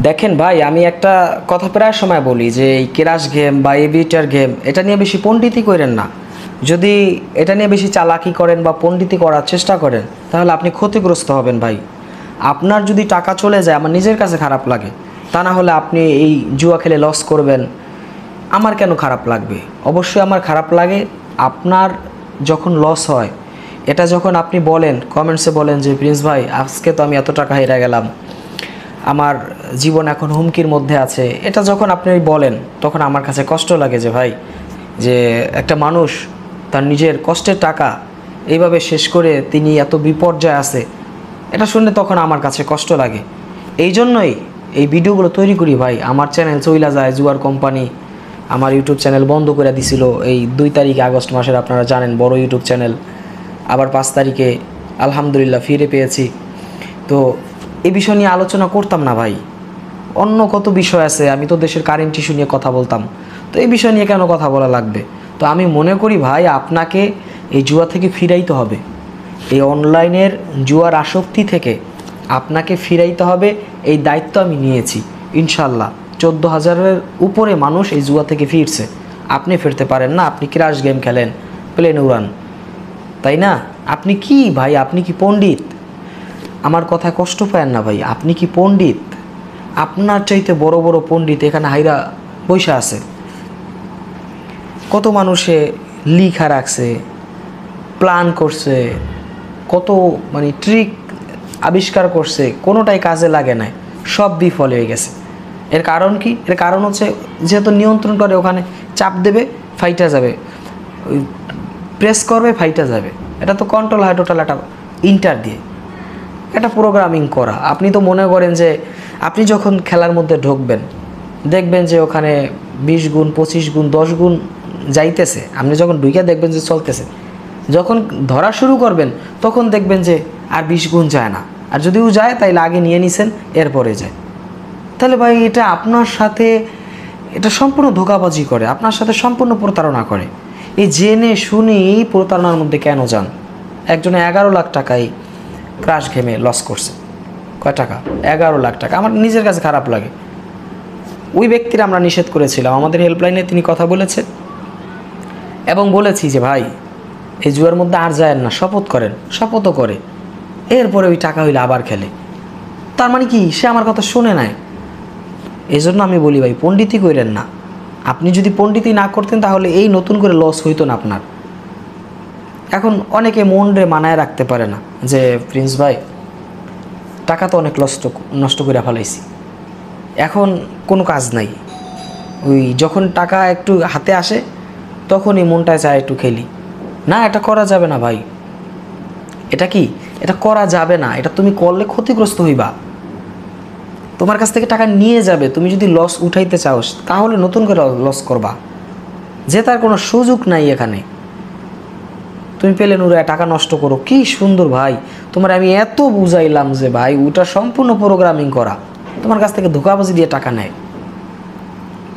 দেখেন ভাই, আমি একটা কথা প্রায় সময় বলি যে এই ক্রাশ গেম বা এভিটার গেম এটা নিয়ে বেশি পণ্ডিতি করেন না। যদি এটা নিয়ে বেশি চালাকি করেন বা পণ্ডিতি করার চেষ্টা করেন তাহলে আপনি ক্ষতিগ্রস্ত হবেন ভাই। আপনার যদি টাকা চলে যায় আমার নিজের কাছে খারাপ লাগে, তা না হলে আপনি এই জুয়া খেলে লস করবেন, আমার কেন খারাপ লাগবে? অবশ্যই আমার খারাপ লাগে। আপনার যখন লস হয়, এটা যখন আপনি বলেন, কমেন্টসে বলেন যে প্রিন্স ভাই আজকে তো আমি এত টাকা হেরে গেলাম, আমার জীবন এখন হুমকির মধ্যে আছে, এটা যখন আপনি বলেন তখন আমার কাছে কষ্ট লাগে যে ভাই, যে একটা মানুষ তার নিজের কষ্টের টাকা এইভাবে শেষ করে তিনি এত বিপর্যয় আছে, এটা শুনলে তখন আমার কাছে কষ্ট লাগে। এই জন্যই এই ভিডিওগুলো তৈরি করি ভাই। আমার চ্যানেল চইলা যায় জুয়ার কোম্পানি আমার ইউটিউব চ্যানেল বন্ধ করে দিছিল এই 2 তারিখে আগস্ট মাসের, আপনারা জানেন, বড় ইউটিউব চ্যানেল। আবার 5 তারিখে আলহামদুলিল্লাহ ফিরে পেয়েছি। তো এই বিষয় নিয়ে আলোচনা করতাম না ভাই, অন্য কত বিষয় আছে, আমি তো দেশের কারেন্ট ইস্যু নিয়ে কথা বলতাম, তো এই বিষয় নিয়ে কেন কথা বলা লাগবে? তো আমি মনে করি ভাই আপনাকে এই জুয়া থেকে ফিরাইতে হবে, এই অনলাইনের জুয়ার আসক্তি থেকে আপনাকে ফিরাইতে হবে। এই দায়িত্ব আমি নিয়েছি ইনশাল্লাহ। 14,000-এর উপরে মানুষ এই জুয়া থেকে ফিরছে, আপনি ফিরতে পারেন না? আপনি ক্রাশ গেম খেলেন, প্লেন উড়ান, তাই না? আপনি কি ভাই, আপনি কি পণ্ডিত? আমার কথায় কষ্ট পায়েন না ভাই, আপনি কি পণ্ডিত? আপনার চাইতে বড় বড় পণ্ডিত এখানে হাইরা বৈশা আছে। কত মানুষে লিখা রাখছে, প্ল্যান করছে, কত মানে ট্রিক আবিষ্কার করছে, কোনোটাই কাজে লাগে নাই, সব বিফল হয়ে গেছে। এর কারণ কি? এর কারণ হচ্ছে যেহেতু নিয়ন্ত্রণ করে, ওখানে চাপ দেবে ফাইটা যাবে, ওই প্রেস করবে ফাইটা যাবে। এটা তো কন্ট্রোল হয় টোটাল একটা ইন্টার দিয়ে, এটা প্রোগ্রামিং করা। আপনি তো মনে করেন যে আপনি যখন খেলার মধ্যে ঢুকবেন দেখবেন যে ওখানে 20 গুণ 25 গুণ 10 গুণ যাইতেছে, আপনি যখন ঢুকে দেখবেন যে চলতেছে, যখন ধরা শুরু করবেন তখন দেখবেন যে আর 20 গুণ যায় না, আর যদিও যায় তাইলে আগে নিয়ে নিছেন এরপরে যায়। তাহলে ভাই এটা আপনার সাথে, এটা সম্পূর্ণ ধোঁকাবাজি করে, আপনার সাথে সম্পূর্ণ প্রতারণা করে। এই জেনে শুনে এই প্রতারণার মধ্যে কেন যান? একজনে 11 লাখ টাকায় ক্রাশ গেমে লস করছে। কয় টাকা? 11 লাখ টাকা। আমার নিজের কাছে খারাপ লাগে। ওই ব্যক্তির আমরা নিষেধ করেছিলাম, আমাদের হেল্পলাইনে তিনি কথা বলেছে এবং বলেছি যে ভাই এই জুয়ার মধ্যে আর যায় না, শপথ করেন। শপথও করে, এরপরে ওই টাকা হইলে আবার খেলে। তার মানে কি সে আমার কথা শুনে নাই? এই জন্য আমি বলি ভাই পণ্ডিতি করেন না। আপনি যদি পণ্ডিতি না করতেন তাহলে এই নতুন করে লস হইতো না আপনার। এখন অনেকে মন রে মানায় রাখতে পারে না যে প্রিন্স ভাই টাকা তো অনেক নষ্ট করে ফেলাইছি, এখন কোনো কাজ নাই। ওই যখন টাকা একটু হাতে আসে তখনই মনটায় চায় একটু খেলি। না, এটা করা যাবে না ভাই। এটা কি? এটা করা যাবে না। এটা তুমি করলে ক্ষতিগ্রস্ত হইবা, তোমার কাছ থেকে টাকা নিয়ে যাবে। তুমি যদি লস উঠাইতে চাও তাহলে নতুন করে লস করবা, যে তার কোনো সুযোগ নাই এখানে। তুমি পেলে নুরায় টাকা নষ্ট করো, কি সুন্দর ভাই। তোমার আমি এত বুঝাইলাম যে ভাই ওটা সম্পূর্ণ প্রোগ্রামিং করা, তোমার কাছ থেকে ধোঁকাবাজি দিয়ে টাকা নেয়।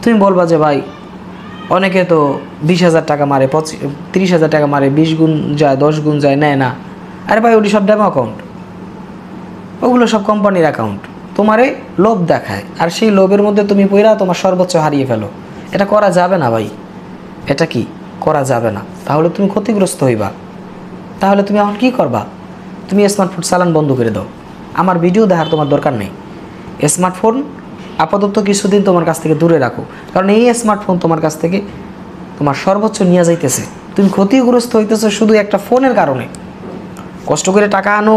তুমি বলবা যে ভাই অনেকে তো 20,000 টাকা মারে, 30,000 টাকা মারে, 20 গুণ যায় 10 গুণ যায়, নেয় না। আরে ভাই ওটি সব ডেমো অ্যাকাউন্ট, ওগুলো সব কোম্পানির অ্যাকাউন্ট। তোমারে লোভ দেখায়, আর সেই লোভের মধ্যে তুমি পইরা তোমার সর্বোচ্চ হারিয়ে ফেলো। এটা করা যাবে না ভাই, এটা কি করা যাবে না। তাহলে তুমি ক্ষতিগ্রস্ত হইবা। তাহলে তুমি এখন কী করবা? তুমি স্মার্টফোন চালান বন্ধ করে দাও, আমার ভিডিও দেখার তোমার দরকার নেই। স্মার্টফোন আপাতত কিছুদিন তোমার কাছ থেকে দূরে রাখো, কারণ এই স্মার্টফোন তোমার কাছ থেকে তোমার সর্বোচ্চ নিয়ে যাইতেছে। তুমি ক্ষতিগ্রস্ত হইতেছো শুধু একটা ফোনের কারণে। কষ্ট করে টাকা আনো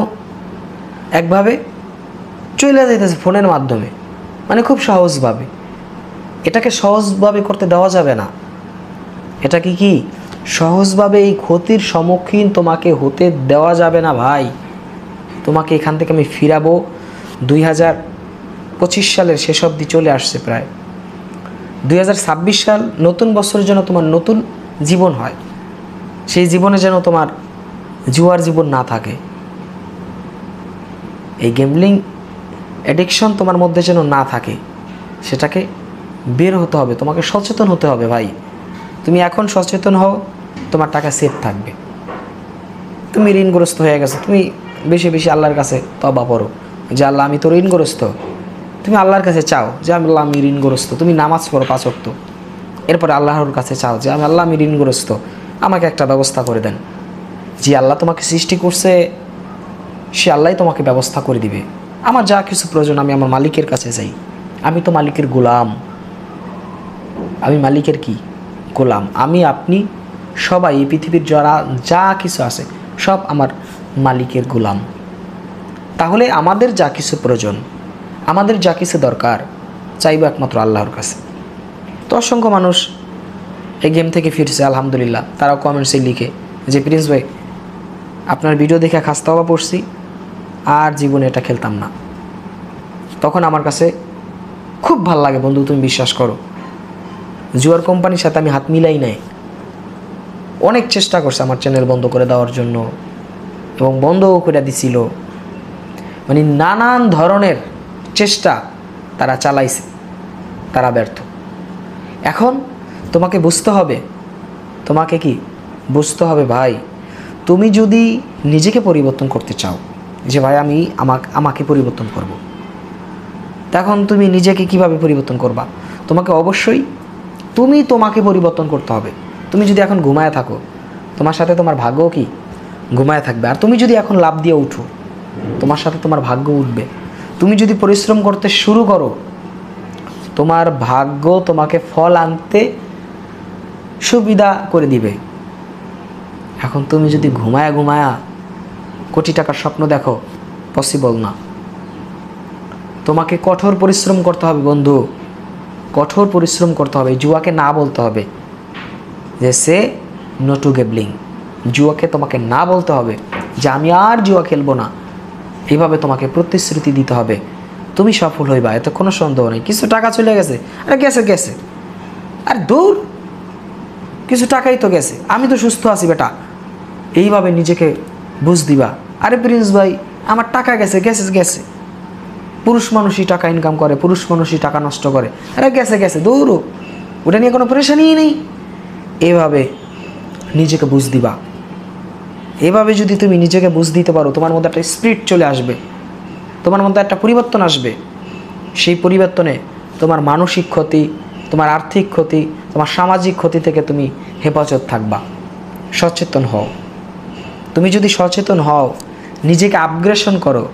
একভাবে, চলে যাইতেছে ফোনের মাধ্যমে, মানে খুব সহজভাবে। এটাকে সহজভাবে করতে দেওয়া যাবে না। এটা কি সহজভাবে এই ক্ষতির সম্মুখীন তোমাকে হতে দেওয়া যাবে না ভাই। তোমাকে এখান থেকে আমি ফিরাবো। 2025 সালের শেষ অবধি চলে আসছে প্রায়। 2026 সাল নতুন বছরের জন্য তোমার নতুন জীবন হয়, সেই জীবনে যেন তোমার জুয়ার জীবন না থাকে। এই গেমলিং অ্যাডিকশন তোমার মধ্যে যেন না থাকে, সেটাকে বের হতে হবে, তোমাকে সচেতন হতে হবে ভাই। তুমি এখন সচেতন হও, তোমার টাকা সেফ থাকবে। তুমি ঋণগ্রস্ত হয়ে গেছো, তুমি বেশি বেশি আল্লাহর কাছে তওবা করো যে আল্লাহ আমি তো ঋণগ্রস্ত, তুমি আল্লাহর কাছে চাও যে আল্লাহ আমি ঋণগ্রস্ত, তুমি নামাজ পড়ো 5 ওয়াক্ত, এরপরে আল্লাহর কাছে চাও যে আল্লাহ আমি ঋণগ্রস্ত, আমাকে একটা ব্যবস্থা করে দেন। যে আল্লাহ তোমাকে সৃষ্টি করছে সে আল্লাহই তোমাকে ব্যবস্থা করে দিবে। আমার যা কিছু প্রয়োজন আমি আমার মালিকের কাছে যাই, আমি তো মালিকের গোলাম, আমি মালিকের কি গোলাম, আমি আপনি সবাই এই পৃথিবীর যারা যা কিছু আছে সব আমার মালিকের গোলাম। তাহলে আমাদের যা কিছু প্রয়োজন, আমাদের যা কিছু দরকার চাইবো একমাত্র আল্লাহর কাছে। তো অসংখ্য মানুষ এই গেম থেকে ফিরছে আলহামদুলিল্লাহ। তারাও কমেন্টসে লিখে যে প্রিন্স ভাই আপনার ভিডিও দেখে খাস্তা হওয়া পড়ছি, আর জীবনে এটা খেলতাম না। তখন আমার কাছে খুব ভাল লাগে বন্ধু, তুমি বিশ্বাস করো জুয়ার কোম্পানির সাথে আমি হাত মিলাই নাই। অনেক চেষ্টা করছে আমার চ্যানেল বন্ধ করে দেওয়ার জন্য, এবং বন্ধও করে দিছিল, মানে নানান ধরনের চেষ্টা তারা চালাইছে, তারা ব্যর্থ। এখন তোমাকে বুঝতে হবে, তোমাকে কি বুঝতে হবে ভাই, তুমি যদি নিজেকে পরিবর্তন করতে চাও যে ভাই আমি আমাকে পরিবর্তন করব, তখন তুমি নিজেকে কিভাবে পরিবর্তন করবা? তোমাকে অবশ্যই তোমাকে পরিবর্তন করতে হবে। তুমি যদি এখন ঘুমায় থাকো, তোমার সাথে তোমার ভাগ্যও কি ঘুমায় থাকবে। আর তুমি যদি এখন লাভ দিয়ে উঠো, তোমার সাথে তোমার ভাগ্য উঠবে। তুমি যদি পরিশ্রম করতে শুরু করো, তোমার ভাগ্য তোমাকে ফল আনতে সুবিধা করে দিবে। এখন তুমি যদি ঘুমায়া কোটি টাকার স্বপ্ন দেখো, পসিবল না। তোমাকে কঠোর পরিশ্রম করতে হবে বন্ধু, কঠোর পরিশ্রম করতে হবে। জুয়াকে না বলতে হবে যে সে নো টু গেবলিং। জুয়াকে তোমাকে না বলতে হবে যে আমি আর জুয়া খেলবো না। এইভাবে তোমাকে প্রতিশ্রুতি দিতে হবে, তুমি সফল হইবা, এতে কোনো সন্দেহ নেই। কিছু টাকা চলে গেছে, আরে গেছে, আর দূর, কিছু টাকাই তো গেছে, আমি তো সুস্থ আছি বেটা, এইভাবে নিজেকে বুঝ দিবা। আরে প্রিন্স ভাই আমার টাকা গেছে। পুরুষ মানুষই টাকা ইনকাম করে, পুরুষ মানুষই টাকা নষ্ট করে, আরে গেছে দূর, ওটা নিয়ে কোনো পরেশানিই নেই। এভাবে নিজেকে বুঝ দিবা। এভাবে যদি তুমি নিজেকে বুঝ দিতে পারো, তোমার মধ্যে একটা স্পিরিট চলে আসবে, তোমার মধ্যে একটা পরিবর্তন আসবে। সেই পরিবর্তনে তোমার মানসিক ক্ষতি, তোমার আর্থিক ক্ষতি, তোমার সামাজিক ক্ষতি থেকে তুমি হেফাজত থাকবা। সচেতন হও। তুমি যদি সচেতন হও, নিজেকে আপগ্রেশন করো।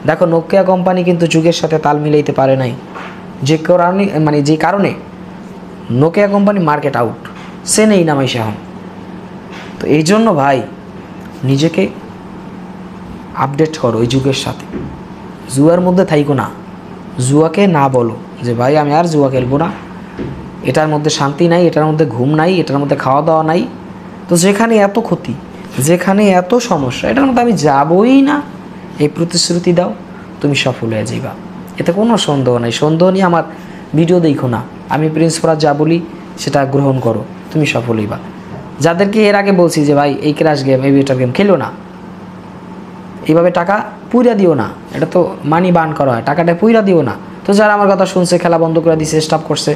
দেখো নোকিয়া কোম্পানি কিন্তু যুগের সাথে তাল মিলাইতে পারে নাই, যে কারণে নোকিয়া কোম্পানি মার্কেট আউট, সে নেই নামাইছে এখন। তো এই জন্য ভাই নিজেকে আপডেট করো এই যুগের সাথে। জুয়ার মধ্যে থাইকো না, জুয়াকে না বলো যে ভাই আমি আর জুয়া খেলবো না, এটার মধ্যে শান্তি নাই, এটার মধ্যে ঘুম নাই, এটার মধ্যে খাওয়া দাওয়া নাই। তো যেখানে এত ক্ষতি, যেখানে এত সমস্যা, এটার মধ্যে আমি যাবই না, এই প্রতিশ্রুতি দাও, তুমি সফল হয়ে যাইবা। এতে কোনো সন্দেহ নাই। সন্দেহ নিয়ে আমার ভিডিও দেখো না, আমি প্রিন্স ফরাজ যা বলি সেটা গ্রহণ করো, তুমি সফল হইবা। যাদেরকে এর আগে বলছি যে ভাই এই ক্র্যাশ গেম, এই বেটার গেম খেলো না, এইভাবে টাকা পুইরা দিও না, এটা তো মানি বার্ন করা হয়, টাকাটা পুইরা দিও না। তো যারা আমার কথা শুনছে, খেলা বন্ধ করে দিছে, স্টপ করছে,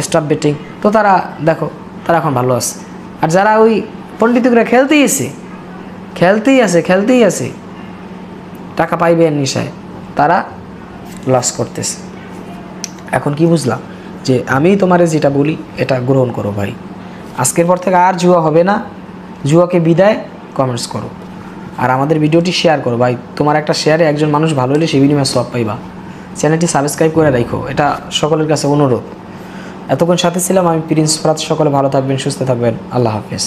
স্টপ বেটিং, তো তারা দেখো তারা এখন ভালো আছে। আর যারা ওই পণ্ডিতরা খেলতেই আছে, টাকা পাইবে এর নিশায়, তারা লস করতেছে। এখন কি বুঝলাম? যে আমি তোমারে যেটা বলি এটা গ্রহণ করো ভাই। আজকের পর থেকে আর জুয়া হবে না। জুয়াকে বিদায়, কমেন্টস করো, আর আমাদের ভিডিওটি শেয়ার করো ভাই। তোমার একটা শেয়ারে একজন মানুষ ভালো হলে সেই বিনিময়ে সওয়াব পাইবা। চ্যানেলটি সাবস্ক্রাইব করে রাখো, এটা সকলের কাছে অনুরোধ। এতক্ষণ সাথে ছিলাম আমি প্রিন্স ফরাজ। সকলে ভালো থাকবেন, সুস্থ থাকবেন। আল্লাহ হাফেজ।